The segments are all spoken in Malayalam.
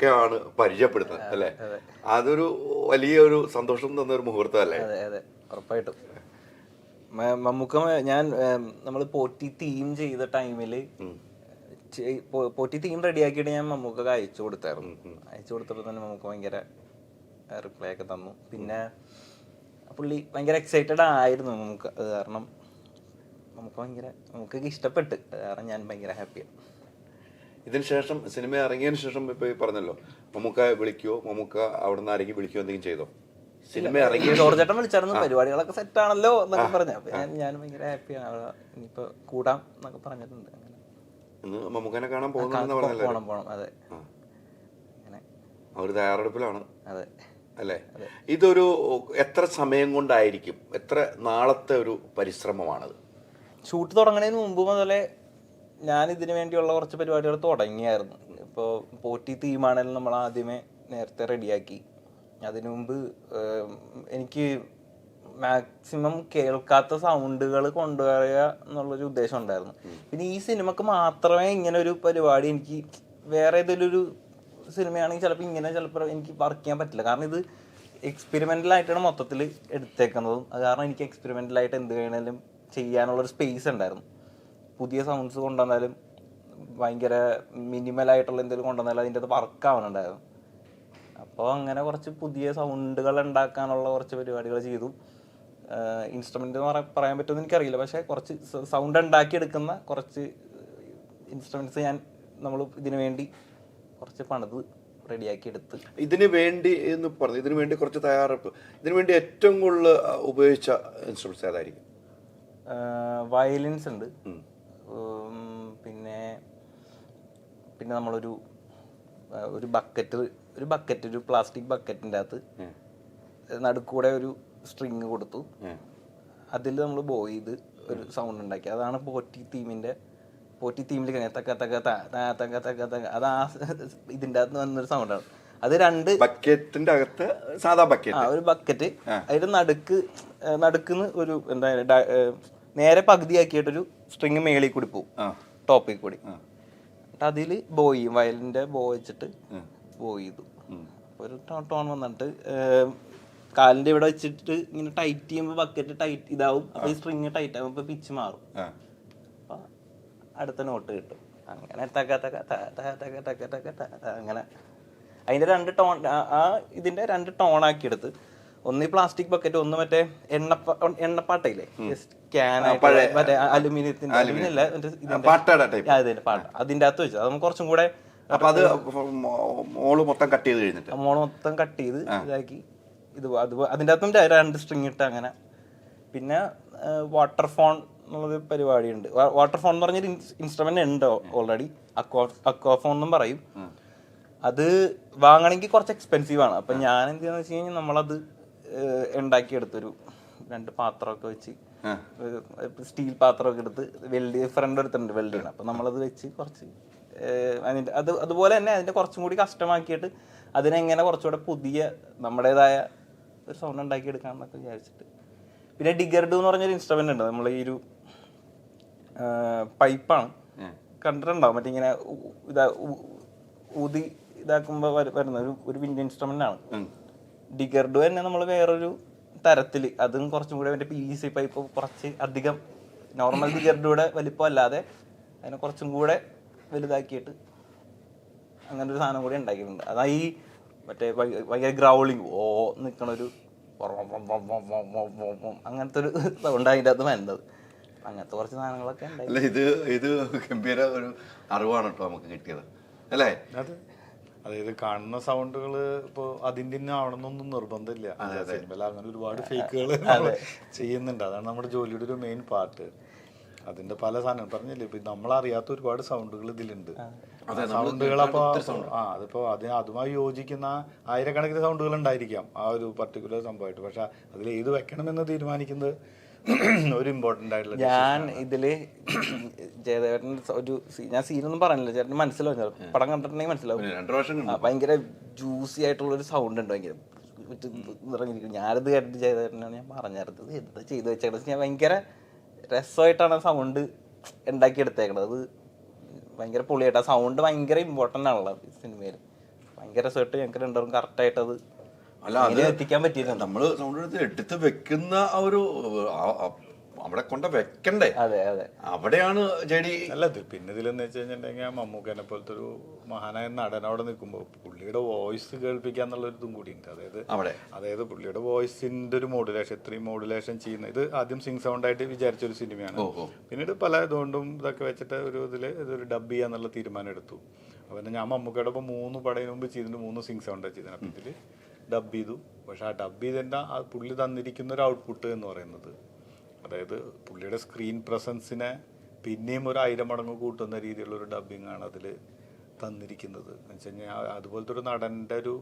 മമ്മൂക്കയാണ് പരിചയപ്പെടുന്നത് അല്ലേ? അതൊരു വലിയൊരു സന്തോഷം തന്നൊരു മുഹൂർത്തം അല്ലേ? അതെ അതെ, ഉറപ്പായിട്ടും. മമ്മൂക്ക ഞാൻ നമ്മൾ പോറ്റി തീം ചെയ്ത ടൈമിൽ പോറ്റി തീം റെഡിയാക്കിയിട്ട് ഞാൻ മമ്മൂക്കൊക്കെ അയച്ചു കൊടുത്തായിരുന്നു. അയച്ചു കൊടുത്തപ്പോൾ തന്നെ മമ്മൂക്ക ഭയങ്കര റിപ്ലൈ ഒക്കെ തന്നു. പിന്നെ പുള്ളി ഭയങ്കര എക്സൈറ്റഡ് ആയിരുന്നു മമ്മൂക്ക. അത് കാരണം നമുക്കൊക്കെ ഇഷ്ടപ്പെട്ട്. അത് കാരണം ഞാൻ ഭയങ്കര ഹാപ്പിയാണ്. ഇതിന് ശേഷം സിനിമ ഇറങ്ങിയതിന് ശേഷം ഇപ്പോൾ ഈ പറഞ്ഞല്ലോ മമ്മൂക്ക വിളിക്കുമോ, മമ്മൂക്ക അവിടെ നിന്ന് ആരെങ്കിലും വിളിക്കുമോ, എന്തെങ്കിലും ചെയ്തോ? സിനിമ ഇറങ്ങിയ ജോർജേട്ടൻ വിളിച്ചായിരുന്നു, പരിപാടികളൊക്കെ സെറ്റ് ആണല്ലോ എന്നൊക്കെ പറഞ്ഞു. അപ്പൊ ഞാൻ ഭയങ്കര ഹാപ്പിയാണ്, ഇനിയിപ്പോ കൂടാം എന്നൊക്കെ പറഞ്ഞിട്ടുണ്ട്. മമ്മൂക്കനെ കാണാൻ പോകണം. അതെ, അവർ തയ്യാറെടുപ്പിലാണ്. അതെ അല്ലേ? ഇതൊരു എത്ര സമയം കൊണ്ടായിരിക്കും, എത്ര നാളത്തെ ഒരു പരിശ്രമമാണത്? ഷൂട്ട് തുടങ്ങുന്നതിന് മുമ്പ് മുതലേ ഞാൻ ഇതിനു വേണ്ടിയുള്ള കുറച്ച് പരിപാടികൾ തുടങ്ങിയായിരുന്നു. ഇപ്പോൾ പോറ്റി തീമാണെങ്കിലും നമ്മൾ ആദ്യമേ നേരത്തെ റെഡിയാക്കി. അതിനു മുമ്പ് എനിക്ക് മാക്സിമം കേൾക്കാത്ത സൗണ്ടുകൾ കൊണ്ടുവരിക എന്നുള്ളൊരു ഉദ്ദേശം ഉണ്ടായിരുന്നു. പിന്നെ ഈ സിനിമക്ക് മാത്രമേ ഇങ്ങനെ ഒരു പരിപാടി, എനിക്ക് വേറെ ഏതെങ്കിലും ഒരു സിനിമയാണെങ്കിൽ ചിലപ്പോൾ എനിക്ക് വർക്ക് ചെയ്യാൻ പറ്റില്ല. കാരണം ഇത് എക്സ്പെരിമെൻ്റലായിട്ടാണ് മൊത്തത്തിൽ എടുത്തേക്കുന്നതും. അത് കാരണം എനിക്ക് എക്സ്പെരിമെൻ്റലായിട്ട് എന്ത് വേണേലും ചെയ്യാനുള്ളൊരു സ്പേസ് ഉണ്ടായിരുന്നു. പുതിയ സൗണ്ട്സ് കൊണ്ടുവന്നാലും ഭയങ്കര മിനിമലായിട്ടുള്ള എന്തെങ്കിലും കൊണ്ടുവന്നാലും അതിൻ്റെ അത് വർക്കാവുന്നുണ്ടായിരുന്നു. അപ്പോൾ അങ്ങനെ കുറച്ച് പുതിയ സൗണ്ടുകൾ ഉണ്ടാക്കാനുള്ള കുറച്ച് പരിപാടികൾ ചെയ്തു. ഇൻസ്ട്രുമെൻ്റ് എന്ന് പറയാൻ പറ്റുമെന്ന് എനിക്കറിയില്ല, പക്ഷേ കുറച്ച് സൗണ്ട് ഉണ്ടാക്കിയെടുക്കുന്ന കുറച്ച് ഇൻസ്ട്രുമെൻറ്റ്സ് നമ്മൾ ഇതിനു വേണ്ടി കുറച്ച് പണിത് റെഡിയാക്കി എടുത്ത്. ഇതിനു വേണ്ടി എന്ന് പറഞ്ഞു, ഇതിനു വേണ്ടി കുറച്ച് തയ്യാറെടുപ്പ്, ഇതിനു വേണ്ടി ഏറ്റവും കൂടുതൽ ഉപയോഗിച്ച ഇൻസ്ട്രുമെന്റ്സ് ഏതായിരിക്കും? വയലിൻസ് ഉണ്ട്, പിന്നെ നമ്മളൊരു ബക്കറ്റ് ഒരു പ്ലാസ്റ്റിക് ബക്കറ്റിൻ്റെ അകത്ത് നടുക്കൂടെ ഒരു സ്ട്രിങ് കൊടുത്തു. അതിൽ നമ്മൾ ബോയ് ചെയ്ത് ഒരു സൗണ്ട് ഉണ്ടാക്കി. അതാണ് പോറ്റി തീമിൽ തക്ക തക്ക തക്ക തക്ക തക്ക. അത് ആ ഇതിൻ്റെ അകത്ത് വന്നൊരു സൗണ്ടാണ്. അത് രണ്ട് ബക്കറ്റിന്റെ അകത്ത് സാധാ ബക്കറ്റ്, ഒരു ബക്കറ്റ്, അതിന്റെ നടുക്കുന്ന് ഒരു എന്താ നേരെ പകുതിയാക്കിയിട്ടൊരു സ്ട്രിങ് മേളിൽ കൂടി പോവും, ടോപ്പിൽ കൂടി. എന്നിട്ട് അതിൽ ബോയ് ചെയ്യും, വയലിന്റെ ബോ വെച്ചിട്ട് ബോയ് ചെയ്തു. ഒരു ടോൺ വന്നിട്ട് കാലിന്റെ ഇവിടെ വെച്ചിട്ട് ഇങ്ങനെ ടൈറ്റ് ചെയ്യുമ്പോൾ ബക്കറ്റ് ടൈറ്റ് ഇതാവും. അപ്പൊ ഈ സ്ട്രിങ് ടൈറ്റ് ആകുമ്പോൾ പിച്ച് മാറും, അപ്പൊ അടുത്ത നോട്ട് കിട്ടും. അങ്ങനെ തക തക തക തക തക തക അങ്ങനെ അതിന്റെ രണ്ട് ടോൺ, ഇതിന്റെ രണ്ട് ടോൺ ആക്കി എടുത്ത്, ഒന്ന് ഈ പ്ലാസ്റ്റിക് ബക്കറ്റ്, ഒന്ന് മറ്റേ എണ്ണപ്പാട്ടയില്ലേ, മറ്റേ അലുമിനിയത്തിന്റെ പാട്ട അതിന്റെ അകത്ത് വെച്ചു. അത് കുറച്ചും കൂടെ മോള് മൊത്തം കട്ട് ചെയ്ത് ഇതാക്കി. അതിന്റെ അകത്തും രണ്ട് സ്ട്രിങ് ഇട്ട് അങ്ങനെ. പിന്നെ വാട്ടർ ഫോൺ എന്നുള്ളൊരു പരിപാടിയുണ്ട്. വാട്ടർ ഫോൺ എന്ന് പറഞ്ഞൊരു ഇൻസ്ട്രുമെന്റ് ഉണ്ട് ഓൾറെഡി, അക്വാഫോൺ എന്നും പറയും. അത് വാങ്ങണമെങ്കിൽ കുറച്ച് എക്സ്പെൻസീവ് ആണ്. അപ്പം ഞാൻ എന്ത് ചെയ്യാന്ന് വെച്ച് കഴിഞ്ഞാൽ നമ്മളത് ഉണ്ടാക്കിയെടുത്തൊരു 2 പാത്രമൊക്കെ വെച്ച്, സ്റ്റീൽ പാത്രമൊക്കെ എടുത്ത് ഫ്രണ്ട് എടുത്തിട്ടുണ്ട് വെൽഡ് ചെയ്യണം. അപ്പം നമ്മളത് വെച്ച് കുറച്ച് അതുപോലെ തന്നെ അതിൻ്റെ കുറച്ചും കൂടി കസ്റ്റമാക്കിയിട്ട് അതിനെങ്ങനെ കുറച്ചുകൂടെ പുതിയ നമ്മുടേതായ ഒരു സൗണ്ട് ഉണ്ടാക്കിയെടുക്കാമെന്നൊക്കെ വിചാരിച്ചിട്ട്. പിന്നെ ഡിഗർഡു എന്ന് പറഞ്ഞൊരു ഇൻസ്ട്രുമെന്റ് ഉണ്ട്. നമ്മൾ ഈ ഒരു പൈപ്പാണ്, കണ്ടിട്ടുണ്ടാവും, മറ്റേ ഇങ്ങനെ ഊതി ഇതാക്കുമ്പോൾ വരുന്ന ഒരു വിൻഡ് ഇൻസ്ട്രുമെന്റ് ആണ്. ഡിഗർഡു തന്നെ നമ്മൾ വേറൊരു തരത്തിൽ, അതും കുറച്ചും കൂടെ മറ്റേ PVC പൈപ്പ് കുറച്ച് അധികം, നോർമൽ ഡിഗർഡുയുടെ വലിപ്പം അല്ലാതെ അതിനെ കുറച്ചും കൂടെ വലുതാക്കിയിട്ട് അങ്ങനെ ഒരു സാധനം കൂടി ഉണ്ടാക്കിയിട്ടുണ്ട്. അതാ ഈ മറ്റേ ഭയങ്കര ഗ്രൗളിങ് നിൽക്കണൊരു അങ്ങനത്തെ ഒരു സൗണ്ട് അതിൻ്റെ അകത്ത് വേണ്ടത്. അങ്ങനത്തെ കുറച്ച് സാധനങ്ങളൊക്കെ ഉണ്ടായി. ഇത് ഗംഭീര ഒരു അറിവാണ് കേട്ടോ നമുക്ക് കിട്ടിയത്, അല്ലേ? അതായത് കാണുന്ന സൗണ്ടുകൾ ഇപ്പോൾ അതിൻ്റെ തന്നെ ആവണമെന്നൊന്നും നിർബന്ധമില്ല. സിനിമയിൽ അങ്ങനെ ഒരുപാട് ഫേക്കുകൾ ചെയ്യുന്നുണ്ട്. അതാണ് നമ്മുടെ ജോലിയുടെ ഒരു മെയിൻ പാർട്ട്. അതിന്റെ പല സാധനം പറഞ്ഞില്ലേ, ഇപ്പൊ നമ്മളറിയാത്ത ഒരുപാട് സൗണ്ടുകൾ ഇതിലുണ്ട്. സൗണ്ടുകൾ അപ്പോൾ അതിപ്പോ അതുമായി യോജിക്കുന്ന ആയിരക്കണക്കിന് സൗണ്ടുകൾ ഉണ്ടായിരിക്കാം ആ ഒരു പർട്ടിക്കുലർ സംഭവമായിട്ട്. പക്ഷെ അതിൽ ഏത് വെക്കണമെന്ന് തീരുമാനിക്കുന്നത് ഒരു ഇമ്പോർട്ടൻ്റ് ആയിട്ടുള്ള. ഞാൻ ഇതില് ജയദേവൻ ഞാൻ സീനൊന്നും പറഞ്ഞില്ല, ചേട്ടന് മനസ്സിലാവും, പടം കണ്ടിട്ടുണ്ടെങ്കിൽ മനസ്സിലാവും. ഭയങ്കര ജ്യൂസി ആയിട്ടുള്ള ഒരു സൗണ്ട് ഉണ്ട്, ഭയങ്കര ഇറങ്ങിയിരിക്കും. ഞാനത് കേട്ടിട്ട് ജയദേവനാണ് ഞാൻ പറഞ്ഞത് എന്താ ചെയ്ത് വെച്ചേക്കണത്. ഞാൻ ഭയങ്കര രസമായിട്ടാണ് സൗണ്ട് ഉണ്ടാക്കിയെടുത്തേക്കണത്. അത് ഭയങ്കര പൊളിയായിട്ട്, ആ സൗണ്ട് ഭയങ്കര ഇമ്പോർട്ടൻ്റ് ആണല്ലോ സിനിമയിൽ. ഭയങ്കര രസമായിട്ട് ഞങ്ങൾക്ക് രണ്ടും കറക്റ്റായിട്ട് അത് അല്ല അത് എത്തിക്കാൻ പറ്റിയില്ല. നമ്മള് സൗണ്ട് എടുത്ത് വെക്കുന്ന ആ ഒരു അവിടെ കൊണ്ട് വെക്കണ്ടേ, അതെ അതെ, അവിടെയാണ് ചെടി. അല്ല പിന്നെ ഇതിലെന്ന് വെച്ച് കഴിഞ്ഞിട്ടുണ്ടെങ്കിൽ മമ്മൂക്കനെ പോലത്തെ ഒരു മഹാനായ നടൻ അവിടെ നിൽക്കുമ്പോൾ പുള്ളിയുടെ വോയിസ് കേൾപ്പിക്കുക എന്നുള്ളൊരു ഇതും കൂടി ഉണ്ട്. അതായത് പുള്ളിയുടെ വോയിസിന്റെ ഒരു മോഡുലേഷൻ, ഇത്രയും മോഡുലേഷൻ ചെയ്യുന്ന ഇത് ആദ്യം സിംഗ് സൗണ്ട് ആയിട്ട് വിചാരിച്ചൊരു സിനിമയാണ്. പിന്നീട് പല ഇതുകൊണ്ടും ഇതൊക്കെ വെച്ചിട്ട് ഇതൊരു ഡബ് ചെയ്യാന്നുള്ള തീരുമാനം എടുത്തു. അപ്പം ഞാൻ മമ്മൂക്കയുടെ ഒപ്പം 3 പടത്തിന് മുമ്പ് ചെയ്തിട്ട് 3 സിംഗ് സൗണ്ടാണ് ചെയ്തത്. അപ്പം ഇതിൽ ഡബ് ചെയ്തു. പക്ഷെ ആ ഡബ് ചെയ്തതിൻ്റെ ആ പുള്ളി തന്നിരിക്കുന്ന ഒരു ഔട്ട്പുട്ട് എന്ന് പറയുന്നത്, അതായത് പുള്ളിയുടെ സ്ക്രീൻ പ്രസൻസിനെ പിന്നെയും ഒരു 1000 മടങ്ങ് കൂട്ടുന്ന രീതിയിലുള്ളൊരു ഡബ്ബിങ് ആണ് അതിൽ തന്നിരിക്കുന്നത്. എന്ന് വെച്ച് കഴിഞ്ഞാൽ അതുപോലത്തെ ഒരു നടൻ്റെ ഒരു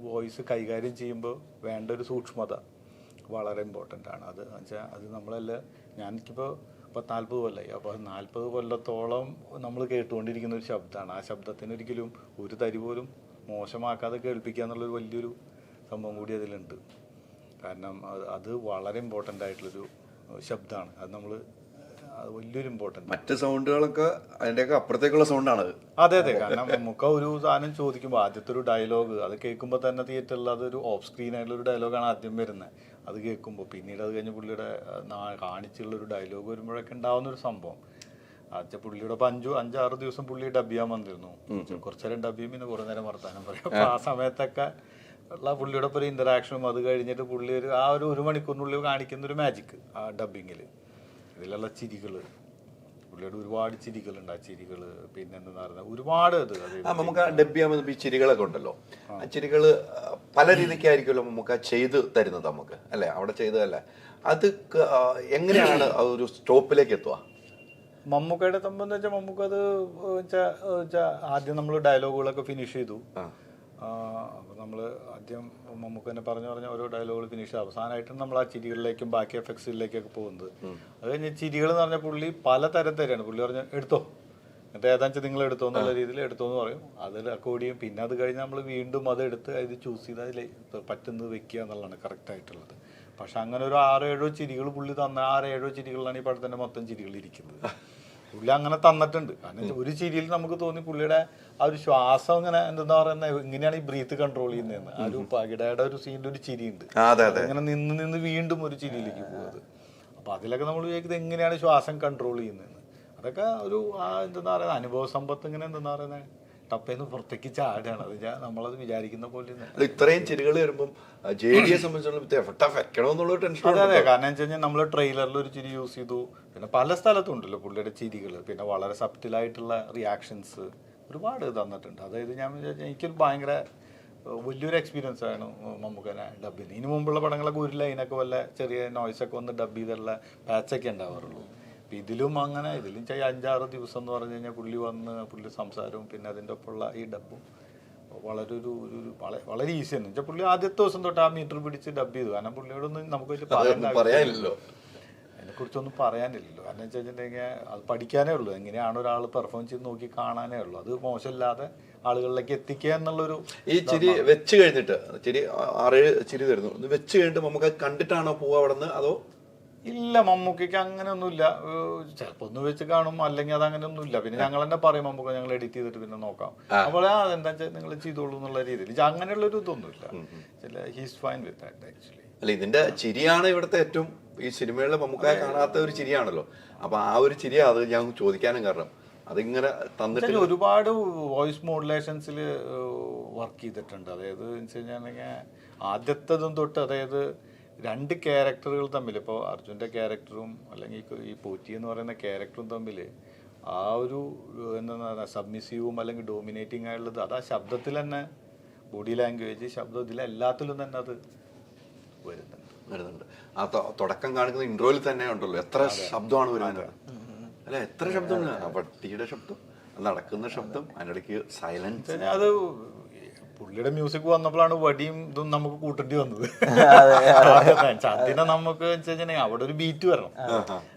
വോയിസ് കൈകാര്യം ചെയ്യുമ്പോൾ വേണ്ട ഒരു സൂക്ഷ്മത വളരെ ഇമ്പോർട്ടൻ്റ് ആണ്. അത് വെച്ചാൽ അത് നമ്മളെല്ലാം, ഞാനിപ്പോൾ 40 കൊല്ലമായി, അപ്പോൾ 40 കൊല്ലത്തോളം നമ്മൾ കേട്ടുകൊണ്ടിരിക്കുന്ന ഒരു ശബ്ദമാണ്. ആ ശബ്ദത്തിന് ഒരിക്കലും ഒരു തരി പോലും മോശമാക്കാതെ കേൾപ്പിക്കുക എന്നുള്ളൊരു വലിയൊരു സംഭവം കൂടി അതിലുണ്ട്. കാരണം അത് വളരെ ഇമ്പോർട്ടൻ്റ് ആയിട്ടുള്ളൊരു ശബ്ദമാണ്. അത് നമ്മൾ വലിയൊരു ഇമ്പോർട്ടൻ്റ്. മറ്റ് സൗണ്ടുകളൊക്കെ അതിൻ്റെയൊക്കെ അപ്പുറത്തേക്കുള്ള സൗണ്ടാണ്. അതെ, കാരണം നമുക്ക് ഒരു സാധനം ചോദിക്കുമ്പോൾ ആദ്യത്തെ ഒരു ഡയലോഗ് അത് കേൾക്കുമ്പോൾ തന്നെ തിയേറ്ററിൽ അതൊരു ഓഫ് സ്ക്രീൻ ആയിട്ടുള്ള ഒരു ഡയലോഗാണ് ആദ്യം വരുന്നത്. അത് കേൾക്കുമ്പോൾ പിന്നീട് അത് കഴിഞ്ഞ് പുള്ളിയുടെ കാണിച്ചുള്ളൊരു ഡയലോഗ് വരുമ്പോഴൊക്കെ ഉണ്ടാവുന്ന ഒരു സംഭവം. ആദ്യം പുള്ളിയുടെ 5-6 ദിവസം പുള്ളി ഡബ് ചെയ്യാൻ വന്നിരുന്നു. കുറച്ചു നേരം ഡബ് ചെയ്യും, പിന്നെ കുറേ നേരം വർത്താനം പറയും. അപ്പോൾ ആ സമയത്തൊക്കെ ഉള്ള പുള്ളിയുടെ ഒരു ഇന്ററാക്ഷനും അത് കഴിഞ്ഞിട്ട് പുള്ളി ഒരു മണിക്കൂറിനുള്ളിൽ കാണിക്കുന്ന ഒരു മാജിക് ആ ഡബിങ്ങിൽ, ഇതിലുള്ള ചിരികൾ, പുള്ളിയുടെ ഒരുപാട് ചിരികളുണ്ട്. ആ ചിരികൾ പിന്നെ എന്താ പറയുക ഒരുപാട് നമുക്ക് ഡബ് ചെയ്യാൻ ഈ ചിരികളൊക്കെ ഉണ്ടല്ലോ. ആ ചിരികൾ പല രീതിക്കായിരിക്കുമല്ലോ നമുക്ക് ചെയ്ത് തരുന്നത് നമുക്ക്, അല്ലേ? അവിടെ ചെയ്തതല്ലേ, അത് എങ്ങനെയാണ് ഒരു സ്റ്റോപ്പിലേക്ക് എത്തുക? മമ്മൂക്കയുടെ സംബന്ധിച്ച മമ്മൂക്ക അത് ആദ്യം നമ്മൾ ഡയലോഗുകളൊക്കെ ഫിനിഷ് ചെയ്തു. അപ്പോൾ നമ്മൾ ആദ്യം മമ്മൂക്ക തന്നെ പറഞ്ഞ ഓരോ ഡയലോഗുകൾ ഫിനിഷ് ചെയ്തു. അവസാനമായിട്ടും നമ്മൾ ആ ചിരികളിലേക്കും ബാക്കി എഫക്ട്സിലേക്കൊക്കെ പോകുന്നത്. അത് കഴിഞ്ഞ് ചിരികൾ എന്ന് പറഞ്ഞാൽ പുള്ളി പല തരത്തിലാണ്. പുള്ളി പറഞ്ഞ എടുത്തോ, എന്നിട്ട് ഏതാണെന്ന് വെച്ചാൽ നിങ്ങൾ എടുത്തോ എന്നുള്ള രീതിയിൽ എടുത്തോ എന്ന് പറയും. അത് റെക്കോർഡ് ചെയ്യും. പിന്നെ അത് കഴിഞ്ഞ് നമ്മൾ വീണ്ടും അത് എടുത്ത് അത് ചൂസ് ചെയ്ത് അതിൽ പറ്റുന്നത് വെക്കുക എന്നുള്ളതാണ് കറക്റ്റായിട്ടുള്ളത്. പക്ഷെ അങ്ങനെ ഒരു 6-7 ചിരികൾ പുള്ളി തന്ന 6-7 ചിരികളിലാണ് ഈ പടത്തിൻ്റെ മൊത്തം ചിരികൾ ഇരിക്കുന്നത്. പുള്ളി അങ്ങനെ തന്നിട്ടുണ്ട്. കാരണം ഒരു ചിരിയിൽ നമുക്ക് തോന്നി പുള്ളിയുടെ ആ ഒരു ശ്വാസം ഇങ്ങനെ എന്താ പറയുന്നത്, ഇങ്ങനെയാണ് ഈ ബ്രീത്ത് കൺട്രോൾ ചെയ്യുന്നതെന്ന്. ആ ഒരു പകിടയുടെ ഒരു സീനിൽ ഒരു ചിരിയുണ്ട്, അങ്ങനെ നിന്ന് വീണ്ടും ഒരു ചിരിയിലേക്ക് പോകുന്നത്. അപ്പൊ അതിലൊക്കെ നമ്മൾ വിചാരിക്കുന്നത് എങ്ങനെയാണ് ശ്വാസം കൺട്രോൾ ചെയ്യുന്നതെന്ന്. അതൊക്കെ ഒരു എന്താ പറയുക അനുഭവ സമ്പത്ത്, ഇങ്ങനെ എന്താ പറയുന്നത് ടപ്പേന്ന് പുറത്തേക്ക് ചാടുകയാണ്. അത് നമ്മളത് വിചാരിക്കുന്ന പോലെ ഇത്രയും ചിരികൾ വരുമ്പോൾ ജെഡിയെ സംബന്ധിച്ചുള്ള ടെൻഷൻ. അതെ, കാരണം വെച്ച് കഴിഞ്ഞാൽ നമ്മൾ ട്രെയിലറിൽ ഒരു ചിരി യൂസ് ചെയ്തു. പിന്നെ പല സ്ഥലത്തും ഉണ്ടല്ലോ പുള്ളിയുടെ ചിരികൾ. പിന്നെ വളരെ സബ്റ്റിലായിട്ടുള്ള റിയാക്ഷൻസ് ഒരുപാട് തന്നിട്ടുണ്ട്. അതായത് ഞാൻ വിചാരിച്ചാൽ എനിക്കൊരു ഭയങ്കര വലിയൊരു എക്സ്പീരിയൻസ് ആണ് മമ്മൂക്കനെ ഡബ് ചെയ്യുന്നത്. ഇതിനു മുമ്പുള്ള പടങ്ങളൊക്കെ ഒരു ലൈനൊക്കെ വല്ല ചെറിയ നോയ്സൊക്കെ വന്ന് ഡബ് ചെയ്തുള്ള പാച്ചൊക്കെ ഉണ്ടാവാറുള്ളൂ. അപ്പം ഇതിലും 5-6 ദിവസം എന്ന് പറഞ്ഞു കഴിഞ്ഞാൽ പുള്ളി വന്ന് പുള്ളി സംസാരവും പിന്നെ അതിൻ്റെ ഒപ്പമുള്ള ഈ ഡബും വളരെ ഈസിയാണ്. വെച്ചാൽ പുള്ളി ആദ്യത്തെ ദിവസം തൊട്ട് ആ മീറ്റർ പിടിച്ച് ഡബ് ചെയ്തു. കാരണം പുള്ളിയോടൊന്നും നമുക്ക് പറയാനില്ലല്ലോ, അതിനെക്കുറിച്ചൊന്നും പറയാനില്ലല്ലോ. കാരണം വെച്ച് കഴിഞ്ഞിട്ടുണ്ടെങ്കിൽ അത് പഠിക്കാനേ ഉള്ളൂ. എങ്ങനെയാണ് ഒരാൾ പെർഫോം ചെയ്ത് നോക്കി കാണാനേ ഉള്ളൂ. അത് മോശമില്ലാതെ ആളുകളിലേക്ക് എത്തിക്കുക എന്നുള്ളൊരു. ഈ ചിരി വെച്ച് കഴിഞ്ഞിട്ട് 6-7 ചിരി തരുന്നു, വെച്ച് കഴിഞ്ഞിട്ട് നമുക്ക് കണ്ടിട്ടാണോ പോവുക അവിടെ നിന്ന്, അതോ? ഇല്ല, മമ്മൂക്കയ്ക്ക് അങ്ങനെയൊന്നുമില്ല. ചിലപ്പോൾ ഒന്ന് വെച്ച് കാണും, അല്ലെങ്കിൽ അത് അങ്ങനെ ഒന്നുമില്ല. പിന്നെ ഞങ്ങൾ തന്നെ പറയും മമ്മൂക്ക ഞങ്ങൾ എഡിറ്റ് ചെയ്തിട്ട് പിന്നെ നോക്കാം. അപ്പോൾ അതെന്താ വെച്ചാൽ നിങ്ങൾ ചെയ്തോളൂ എന്നുള്ള രീതിയിൽ അങ്ങനെയുള്ളൊരു ഇതൊന്നുമില്ല. He's fine with that actually. അല്ല, ഇതിന്റെ ചിരിയാണ് ഇവിടുത്തെ ഏറ്റവും, ഈ സിനിമകളിൽ മമ്മൂക്കായ കാണാത്ത ഒരു ചിരിയാണല്ലോ. അപ്പൊ ആ ഒരു ചിരിയാണ് അത് ഞാൻ ചോദിക്കാനും കാരണം. അതിങ്ങനെ തന്നിട്ട് ഒരുപാട് വോയിസ് മോഡുലേഷൻസിൽ വർക്ക് ചെയ്തിട്ടുണ്ട്. അതായത് വെച്ച് കഴിഞ്ഞാൽ ആദ്യത്തതും തൊട്ട്, അതായത് 2 ക്യാരക്ടറുകൾ തമ്മിൽ, ഇപ്പോൾ അർജുൻ്റെ ക്യാരക്ടറും അല്ലെങ്കിൽ ഈ പോറ്റി എന്ന് പറയുന്ന ക്യാരക്ടറും തമ്മിൽ ആ ഒരു എന്താ സബ്മിസീവും അല്ലെങ്കിൽ ഡോമിനേറ്റിംഗ് ആയുള്ളത് അത് ആ ശബ്ദത്തിൽ തന്നെ, ബോഡി ലാംഗ്വേജ്, ശബ്ദത്തിൽ എല്ലാത്തിലും തന്നെ അത് വരുന്നുണ്ട്. ആ തുടക്കം കാണിക്കുന്ന ഇൻട്രോയിൽ തന്നെ ഉണ്ടല്ലോ, എത്ര ശബ്ദമാണ് വരുന്നത് അല്ലെ, എത്ര ശബ്ദമാണ്. ആ പട്ടിയുടെ ശബ്ദം, നടക്കുന്ന ശബ്ദം, അതിനിടയ്ക്ക് സൈലൻസ്. അത് പുള്ളിയുടെ മ്യൂസിക് വന്നപ്പോഴാണ് വടിയും ഇതും നമുക്ക് കൂട്ടേണ്ടി വന്നത്. അതിനെ നമുക്ക് അവിടെ ഒരു ബീറ്റ് വരണം.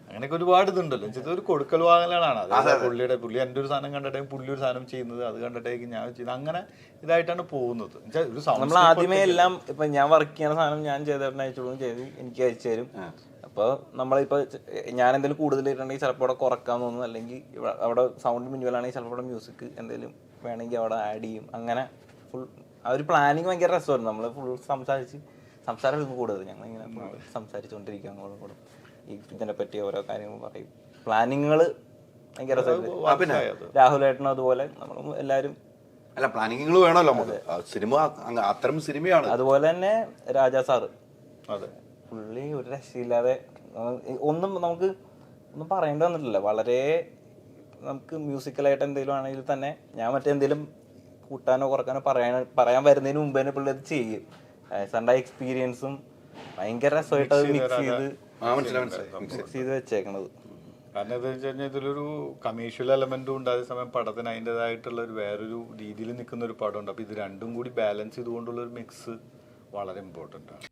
അങ്ങനെയൊക്കെ ഒരുപാട് ഇതുണ്ടല്ലോ. ഒരു കൊടുക്കൽ വാങ്ങലാണ്. അതായത് പുള്ളി എൻ്റെ ഒരു സാധനം കണ്ടിട്ടേക്കും പുള്ളി ഒരു സാധനം ചെയ്യുന്നത്, അത് കണ്ടിട്ടേക്കും ഞാൻ ചെയ്യുന്നത്, അങ്ങനെ ഇതായിട്ടാണ് പോകുന്നത്. നമ്മൾ ആദ്യമേ എല്ലാം ഇപ്പൊ ഞാൻ വർക്ക് ചെയ്യുന്ന സാധനം ഞാൻ ചെയ്തേട്ടൻ അയച്ചോളും ചെയ്ത് എനിക്ക് അയച്ചു തരും. അപ്പോൾ നമ്മളിപ്പോ ഞാൻ എന്തെങ്കിലും കൂടുതൽ ഇട്ടുണ്ടെങ്കിൽ ചിലപ്പോൾ അവിടെ കുറക്കാൻ തോന്നും, അല്ലെങ്കിൽ അവിടെ സൗണ്ട് മിനിമലാണെങ്കിൽ ചിലപ്പോൾ അവിടെ മ്യൂസിക് എന്തെങ്കിലും വേണമെങ്കിൽ അവിടെ ആഡ് ചെയ്യും. അങ്ങനെ ഫുൾ ആ ഒരു പ്ലാനിങ് ഭയങ്കര രസമായിരുന്നു. നമ്മൾ ഫുൾ സംസാരം കൂടുതൽ ഞങ്ങളിങ്ങനെ സംസാരിച്ചുകൊണ്ടിരിക്കും അങ്ങോട്ടും കൂടെ ഇതിനെ പറ്റി ഓരോ കാര്യങ്ങൾ പറയും. പ്ലാനിങ്ങുകൾ ഭയങ്കര രസമായിരുന്നു. രാഹുലേട്ടനും അതുപോലെ നമ്മളും എല്ലാവരും. അല്ല, പ്ലാനിങ്ങുകൾ വേണമല്ലോ നമുക്ക്. സിനിമ അത്തരം സിനിമയാണ്. അതുപോലെ തന്നെ രാജാ സാറ്, അതെ, പുള്ളി ഒരു രക്ഷയില്ലാതെ ഒന്നും നമുക്ക് ഒന്നും പറയേണ്ടി വന്നിട്ടില്ല. വളരെ നമുക്ക് മ്യൂസിക്കലായിട്ട് എന്തെങ്കിലും ആണെങ്കിൽ തന്നെ ഞാൻ മറ്റെന്തെങ്കിലും കൂട്ടാനോ കുറക്കാനോ പറയാൻ വരുന്നതിന് മുമ്പ് തന്നെ പുള്ളി അത് ചെയ്യും. സാറിൻ്റെ എക്സ്പീരിയൻസും ഭയങ്കര രസമായിട്ട് അത് മിക്സ് ചെയ്ത് വെച്ചേക്കണത്. കാരണം എന്താ വെച്ച് കഴിഞ്ഞാൽ ഇതിലൊരു കമേഴ്ഷ്യൽ എലമെന്റും ഉണ്ട്, അതേസമയം പടത്തിന് അതിൻ്റെതായിട്ടുള്ള ഒരു വേറൊരു രീതിയിൽ നിൽക്കുന്ന ഒരു പടമുണ്ട്. അപ്പോൾ ഇത് രണ്ടും കൂടി ബാലൻസ് ചെയ്തുകൊണ്ടുള്ള ഒരു മിക്സ് വളരെ ഇമ്പോർട്ടൻ്റ് ആണ്.